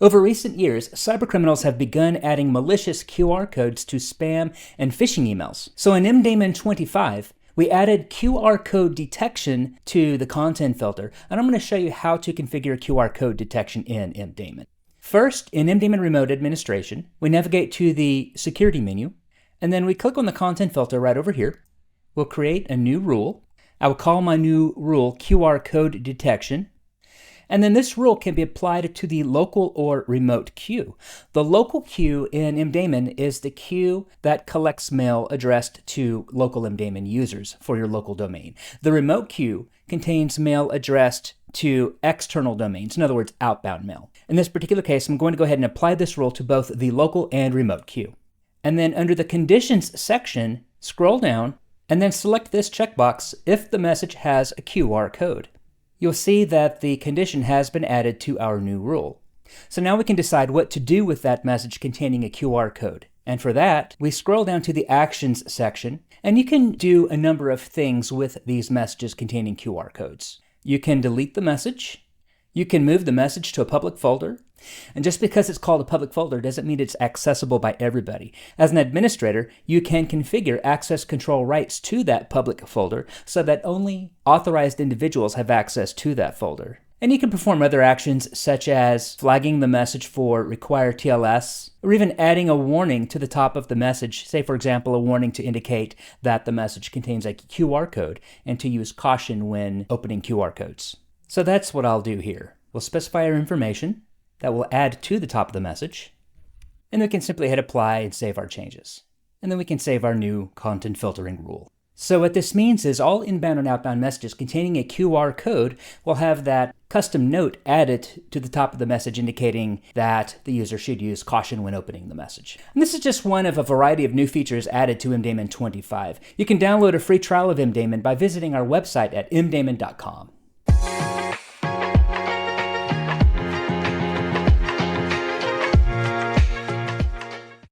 Over recent years, cybercriminals have begun adding malicious QR codes to spam and phishing emails. So in MDaemon 25, we added QR code detection to the content filter, and I'm going to show you how to configure QR code detection in MDaemon. First, in MDaemon Remote Administration, we navigate to the Security menu, and then we click on the content filter right over here. We'll create a new rule. I will call my new rule QR code detection. And then this rule can be applied to the local or remote queue. The local queue in MDaemon is the queue that collects mail addressed to local MDaemon users for your local domain. The remote queue contains mail addressed to external domains, in other words, outbound mail. In this particular case, I'm going to go ahead and apply this rule to both the local and remote queue. And then under the conditions section, scroll down and then select this checkbox if the message has a QR code. You'll see that the condition has been added to our new rule. So now we can decide what to do with that message containing a QR code. And for that, we scroll down to the Actions section, and you can do a number of things with these messages containing QR codes. You can delete the message. You can move the message to a public folder. And just because it's called a public folder doesn't mean it's accessible by everybody. As an administrator, you can configure access control rights to that public folder so that only authorized individuals have access to that folder. And you can perform other actions such as flagging the message for require TLS, or even adding a warning to the top of the message, say for example a warning to indicate that the message contains a QR code and to use caution when opening QR codes. So that's what I'll do here. We'll specify our information that will add to the top of the message, and then we can simply hit apply and save our changes. And then we can save our new content filtering rule. So what this means is all inbound and outbound messages containing a QR code will have that custom note added to the top of the message indicating that the user should use caution when opening the message. And this is just one of a variety of new features added to MDaemon 25. You can download a free trial of MDaemon by visiting our website at mdaemon.com.